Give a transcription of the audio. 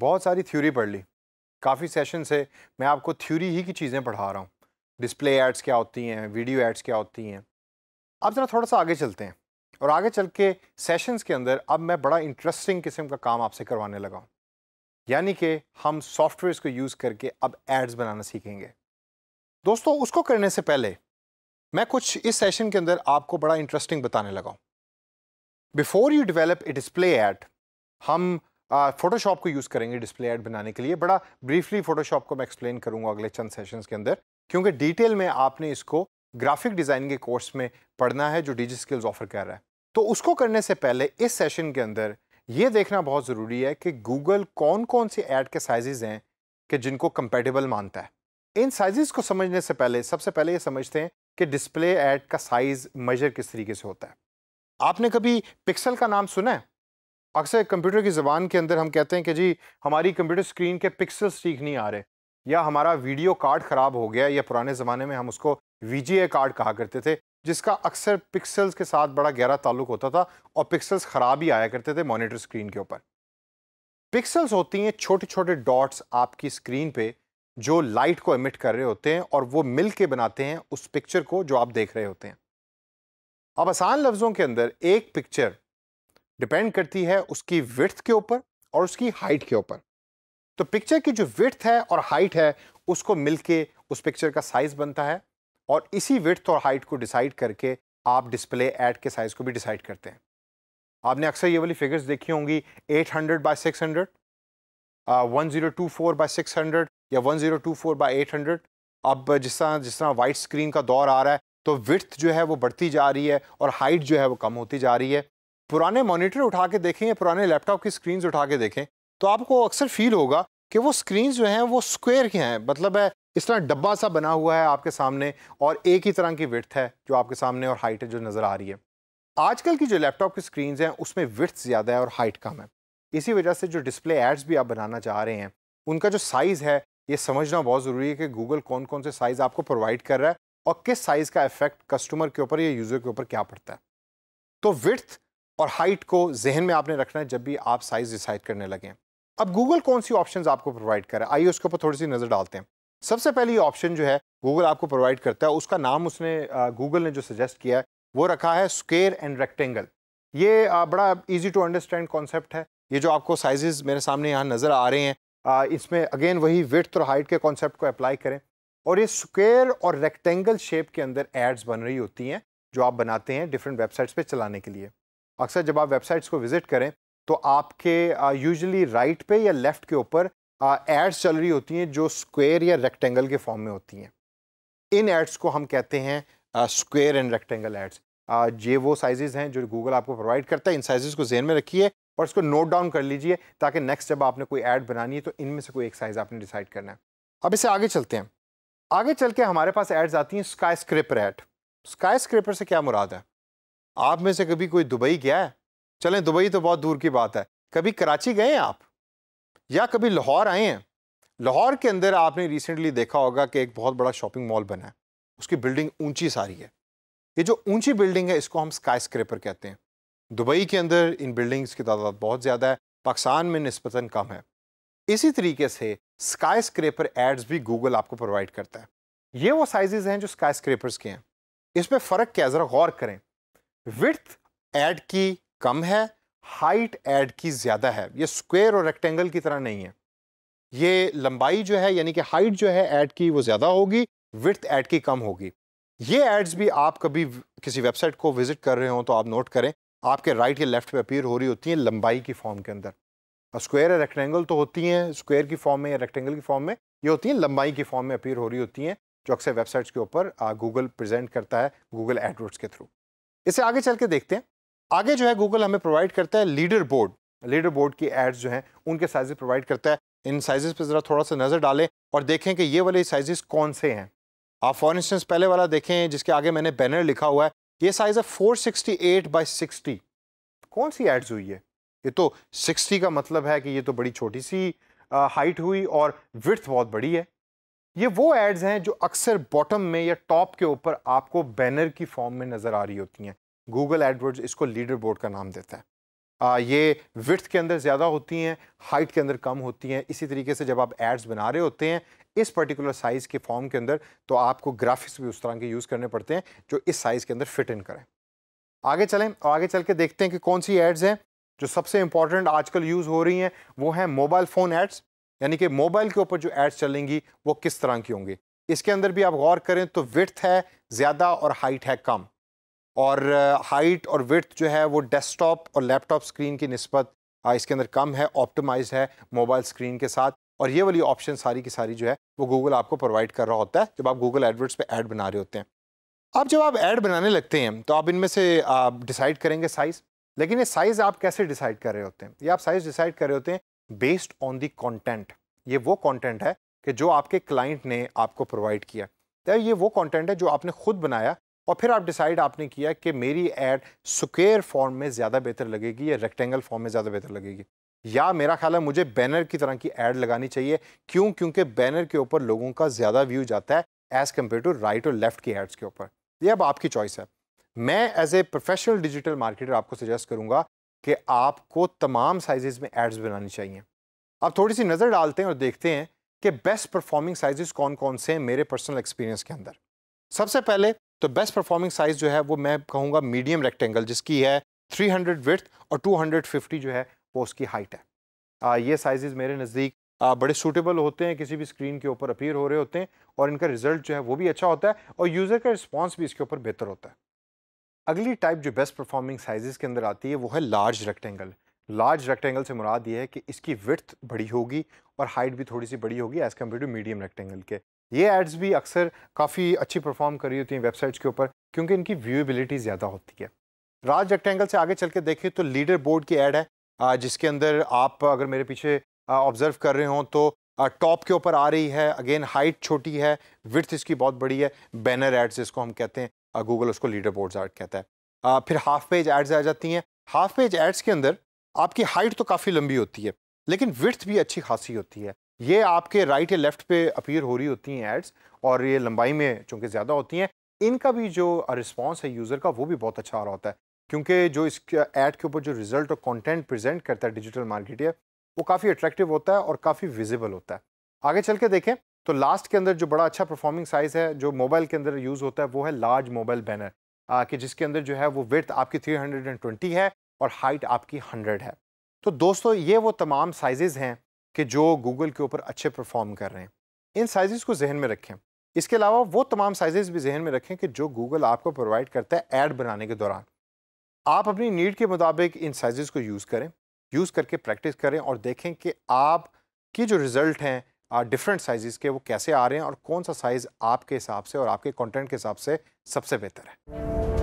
बहुत सारी थ्योरी पढ़ ली। काफ़ी सेशन से मैं आपको थ्योरी ही की चीज़ें पढ़ा रहा हूँ। डिस्प्ले एड्स क्या होती हैं, वीडियो एड्स क्या होती हैं। अब ज़रा थोड़ा सा आगे चलते हैं और आगे चल के सेशंस के अंदर अब मैं बड़ा इंटरेस्टिंग किस्म का काम आपसे करवाने लगा हूँ। यानी कि हम सॉफ्टवेयर्स को यूज़ करके अब एड्स बनाना सीखेंगे। दोस्तों, उसको करने से पहले मैं कुछ इस सेशन के अंदर आपको बड़ा इंटरेस्टिंग बताने लगा हूँ। Before you develop a display ad, हम फोटोशॉप को यूज़ करेंगे डिस्प्ले ऐड बनाने के लिए। बड़ा ब्रीफली फोटोशॉप को मैं एक्सप्लेन करूंगा अगले चंद सेशंस के अंदर, क्योंकि डिटेल में आपने इसको ग्राफिक डिज़ाइनिंग के कोर्स में पढ़ना है जो डिजी स्किल्स ऑफर कर रहा है। तो उसको करने से पहले इस सेशन के अंदर ये देखना बहुत ज़रूरी है कि गूगल कौन कौन से ऐड के साइजेस हैं कि जिनको कंपेटेबल मानता है। इन साइजेस को समझने से पहले सबसे पहले ये समझते हैं कि डिस्प्ले ऐड का साइज़ मेजर किस तरीके से होता है। आपने कभी पिक्सल का नाम सुना है? अक्सर कंप्यूटर की ज़बान के अंदर हम कहते हैं कि जी हमारी कंप्यूटर स्क्रीन के पिक्सल्स ठीक नहीं आ रहे, या हमारा वीडियो कार्ड ख़राब हो गया, या पुराने ज़माने में हम उसको वीजीए कार्ड कहा करते थे, जिसका अक्सर पिक्सल्स के साथ बड़ा गहरा ताल्लुक होता था और पिक्सल्स ख़राब ही आया करते थे मॉनिटर स्क्रीन के ऊपर। पिक्सल्स होती हैं छोटे छोटे डॉट्स आपकी स्क्रीन पे जो लाइट को एमिट कर रहे होते हैं और वो मिल के बनाते हैं उस पिक्चर को जो आप देख रहे होते हैं। अब आसान लफ्ज़ों के अंदर एक पिक्चर डिपेंड करती है उसकी विड्थ के ऊपर और उसकी हाइट के ऊपर। तो पिक्चर की जो विड्थ है और हाइट है उसको मिलके उस पिक्चर का साइज बनता है, और इसी विड्थ और हाइट को डिसाइड करके आप डिस्प्ले ऐड के साइज को भी डिसाइड करते हैं। आपने अक्सर ये वाली फिगर्स देखी होंगी, 800 बाय 600, 1024 बाय 600 या 1024 बाय 800। अब जिस तरह वाइट स्क्रीन का दौर आ रहा है तो विड्थ जो है वो बढ़ती जा रही है और हाइट जो है वो कम होती जा रही है। पुराने मॉनिटर उठा के देखें या पुराने लैपटॉप की स्क्रीन्स उठा के देखें तो आपको अक्सर फील होगा कि वो स्क्रीन्स जो हैं वो स्क्वायर के हैं, मतलब है इस तरह डब्बा सा बना हुआ है आपके सामने और एक ही तरह की विड्थ है जो आपके सामने और हाइट है जो नज़र आ रही है। आजकल की जो लैपटॉप की स्क्रीन्स हैं उसमें विड्थ ज़्यादा है और हाइट कम है। इसी वजह से जो डिस्प्ले एड्स भी आप बनाना चाह रहे हैं उनका जो साइज़ है ये समझना बहुत ज़रूरी है कि गूगल कौन कौन से साइज़ आपको प्रोवाइड कर रहा है और किस साइज़ का इफेक्ट कस्टमर के ऊपर या यूज़र के ऊपर क्या पड़ता है। तो विड्थ और हाइट को जहन में आपने रखना है जब भी आप साइज डिसाइड करने लगें। अब गूगल कौन सी ऑप्शंस आपको प्रोवाइड कर रहा है, आइए उसके ऊपर थोड़ी सी नज़र डालते हैं। सबसे पहली ऑप्शन जो है गूगल आपको प्रोवाइड करता है, उसका नाम उसने गूगल ने जो सजेस्ट किया है वो रखा है स्क्वायर एंड रेक्टेंगल। ये बड़ा इजी टू अंडरस्टैंड कॉन्सेप्ट है। ये जो आपको साइजेस मेरे सामने यहाँ नज़र आ रहे हैं, इसमें अगेन वही विड्थ और हाइट के कॉन्सेप्ट को अप्लाई करें और ये स्क्वायर और रेक्टेंगल शेप के अंदर एड्स बन रही होती हैं जो आप बनाते हैं डिफरेंट वेबसाइट्स पे चलाने के लिए। अक्सर जब आप वेबसाइट्स को विजिट करें तो आपके यूजुअली राइट पे या लेफ़्ट के ऊपर एड्स चल रही होती हैं जो स्क्वायर या रेक्टेंगल के फॉर्म में होती हैं। इन एड्स को हम कहते हैं स्क्वायर एंड रेक्टेंगल एड्स। ये वो साइजेस हैं जो गूगल आपको प्रोवाइड करता है। इन साइजेस को ज़हन में रखिए और इसको नोट डाउन कर लीजिए ताकि नेक्स्ट जब आपने कोई ऐड बनानी है तो इनमें से कोई एक साइज़ आपने डिसाइड करना है। अब इसे आगे चलते हैं। आगे चल के हमारे पास एड्स आती हैं sky scraper add. Sky scraper से क्या मुराद है? आप में से कभी कोई दुबई गया है? चलें दुबई तो बहुत दूर की बात है, कभी कराची गए हैं आप, या कभी लाहौर आए हैं? लाहौर के अंदर आपने रिसेंटली देखा होगा कि एक बहुत बड़ा शॉपिंग मॉल बना है, उसकी बिल्डिंग ऊंची सारी है। ये जो ऊंची बिल्डिंग है इसको हम स्काई स्क्रैपर कहते हैं। दुबई के अंदर इन बिल्डिंग्स की तादाद बहुत ज़्यादा है, पाकिस्तान में निस्बतन कम है। इसी तरीके से स्काई स्क्रैपर एड्स भी गूगल आपको प्रोवाइड करता है। ये वो साइजेस हैं जो स्काई स्क्रैपर्स के हैं। इसमें फ़र्क क्या है, ज़रा गौर करें। विड्थ ऐड की कम है, हाइट ऐड की ज़्यादा है। ये स्क्वायर और रेक्टेंगल की तरह नहीं है। ये लंबाई जो है यानी कि हाइट जो है ऐड की वो ज़्यादा होगी, विड्थ ऐड की कम होगी। ये एड्स भी आप कभी किसी वेबसाइट को विजिट कर रहे हो तो आप नोट करें, आपके राइट या लेफ्ट पे अपीयर हो रही होती हैं लंबाई की फॉर्म के अंदर। स्क्वायर या रेक्टेंगल तो होती हैं स्क्वायर की फॉर्म में या रेक्टेंगल की फॉर्म में, ये होती हैं लंबाई की फॉर्म में अपीयर हो रही होती हैं जो अक्सर वेबसाइट्स के ऊपर गूगल प्रेजेंट करता है गूगल एडवर्ड्स के थ्रू। इसे आगे चल के देखते हैं। आगे जो है गूगल हमें प्रोवाइड करता है लीडर बोर्ड। लीडर बोर्ड की एड्स जो हैं उनके साइजेस प्रोवाइड करता है। इन साइजेस पे ज़रा थोड़ा सा नज़र डालें और देखें कि ये वाले साइजेस कौन से हैं। आप फॉर इंस्टेंस पहले वाला देखें जिसके आगे मैंने बैनर लिखा हुआ है, ये साइज़ है 468 बाई 60। कौन सी एड्स हुई है? ये तो 60 का मतलब है कि ये तो बड़ी छोटी सी हाइट हुई और विड्थ बहुत बड़ी है। ये वो एड्स हैं जो अक्सर बॉटम में या टॉप के ऊपर आपको बैनर की फॉर्म में नज़र आ रही होती हैं। गूगल एडवर्ड्स इसको लीडर बोर्ड का नाम देता है। ये विड्थ के अंदर ज़्यादा होती हैं, हाइट के अंदर कम होती हैं। इसी तरीके से जब आप एड्स बना रहे होते हैं इस पर्टिकुलर साइज़ के फॉर्म के अंदर, तो आपको ग्राफिक्स भी उस तरह के यूज़ करने पड़ते हैं जो इस साइज़ के अंदर फिट इन करें। आगे चलें और आगे चल के देखते हैं कि कौन सी एड्स हैं जो सबसे इंपॉर्टेंट आजकल यूज़ हो रही हैं। वो हैं मोबाइल फ़ोन एड्स, यानी कि मोबाइल के ऊपर जो एड्स चलेंगी वो किस तरह की होंगी। इसके अंदर भी आप गौर करें तो विड्थ है ज़्यादा और हाइट है कम, और हाइट और विड्थ जो है वो डेस्कटॉप और लैपटॉप स्क्रीन की निस्बत इसके अंदर कम है, ऑप्टिमाइज्ड है मोबाइल स्क्रीन के साथ। और ये वाली ऑप्शन सारी की सारी जो है वो गूगल आपको प्रोवाइड कर रहा होता है जब आप गूगल एडवर्ड्स पे ऐड बना रहे होते हैं। अब जब आप ऐड बनाने लगते हैं तो आप इनमें से आप डिसाइड करेंगे साइज़, लेकिन ये साइज़ आप कैसे डिसाइड कर रहे होते हैं? ये आप साइज़ डिसाइड कर रहे होते हैं बेस्ड ऑन द कंटेंट। ये वो कंटेंट है कि जो आपके क्लाइंट ने आपको प्रोवाइड किया, तो ये वो कंटेंट है जो आपने खुद बनाया और फिर आप डिसाइड आपने किया कि मेरी ऐड स्क्वायर फॉर्म में ज़्यादा बेहतर लगेगी या रेक्टेंगल फॉर्म में ज़्यादा बेहतर लगेगी, या मेरा ख्याल है मुझे बैनर की तरह की ऐड लगानी चाहिए। क्यों? क्योंकि बैनर के ऊपर लोगों का ज़्यादा व्यू जाता है एज़ कम्पेयर टू राइट और लेफ्ट की एड्स के ऊपर। ये अब आपकी चॉइस है। मैं as a professional digital marketer आपको सजेस्ट करूंगा कि आपको तमाम साइजेस में एड्स बनानी चाहिए। अब थोड़ी सी नज़र डालते हैं और देखते हैं कि बेस्ट परफॉर्मिंग साइजेस कौन कौन से हैं मेरे पर्सनल एक्सपीरियंस के अंदर। सबसे पहले तो बेस्ट परफॉर्मिंग साइज़ जो है वो मैं कहूँगा मीडियम रेक्टेंगल, जिसकी है 300 विड्थ और 250 जो है वो उसकी हाइट है। ये साइजेस मेरे नज़दीक बड़े सूटेबल होते हैं, किसी भी स्क्रीन के ऊपर अपीयर हो रहे होते हैं और इनका रिजल्ट जो है वो भी अच्छा होता है और यूज़र का रिस्पॉन्स भी इसके ऊपर बेहतर होता है। अगली टाइप जो बेस्ट परफॉर्मिंग साइजेस के अंदर आती है वो है लार्ज रेक्टेंगल। लार्ज रेक्टेंगल से मुराद ये है कि इसकी विड्थ बड़ी होगी और हाइट भी थोड़ी सी बड़ी होगी as compare to medium rectangle के। ये एड्स भी अक्सर काफ़ी अच्छी परफॉर्म कर रही होती हैं वेबसाइट्स के ऊपर क्योंकि इनकी व्यूएबिलिटी ज़्यादा होती है। लार्ज रेक्टेंगल से आगे चल के देखें तो लीडर बोर्ड की ऐड है, जिसके अंदर आप अगर मेरे पीछे ऑब्जर्व कर रहे हों तो टॉप के ऊपर आ रही है, अगेन हाइट छोटी है, विड्थ इसकी बहुत बड़ी है। बैनर एड्स जिसको हम कहते हैं, गूगल उसको लीडर बोर्ड्स ऐड कहता है। फिर हाफ पेज एड्स आ जाती हैं। हाफ पेज एड्स के अंदर आपकी हाइट तो काफ़ी लंबी होती है लेकिन विड्थ भी अच्छी खासी होती है। ये आपके राइट या लेफ्ट पे अपीयर हो रही होती हैं एड्स और ये लंबाई में चूँकि ज़्यादा होती हैं, इनका भी जो रिस्पॉन्स है यूज़र का वो भी बहुत अच्छा आ रहा होता है क्योंकि जो इस ऐड के ऊपर जो रिजल्ट और कंटेंट प्रेजेंट करता है डिजिटल मार्केटर वो काफ़ी अट्रैक्टिव होता है और काफ़ी विजिबल होता है। आगे चल के देखें तो लास्ट के अंदर जो बड़ा अच्छा परफॉर्मिंग साइज़ है जो मोबाइल के अंदर यूज़ होता है वो है लार्ज मोबाइल बैनर, कि जिसके अंदर जो है वो विड्थ आपकी 320 है और हाइट आपकी 100 है। तो दोस्तों ये वो तमाम साइजेज़ हैं कि जो गूगल के ऊपर अच्छे परफॉर्म कर रहे हैं। इन साइजेज़ को जहन में रखें। इसके अलावा वो तमाम साइजेज़ भी जहन में रखें कि जो गूगल आपको प्रोवाइड करता है ऐड बनाने के दौरान। आप अपनी नीड के मुताबिक इन साइजेस को यूज़ करें, यूज़ करके प्रैक्टिस करें और देखें कि आपकी जो रिज़ल्ट हैं डिफरेंट साइजेस के वो कैसे आ रहे हैं और कौन सा साइज़ आपके हिसाब से और आपके कंटेंट के हिसाब से सबसे बेहतर है।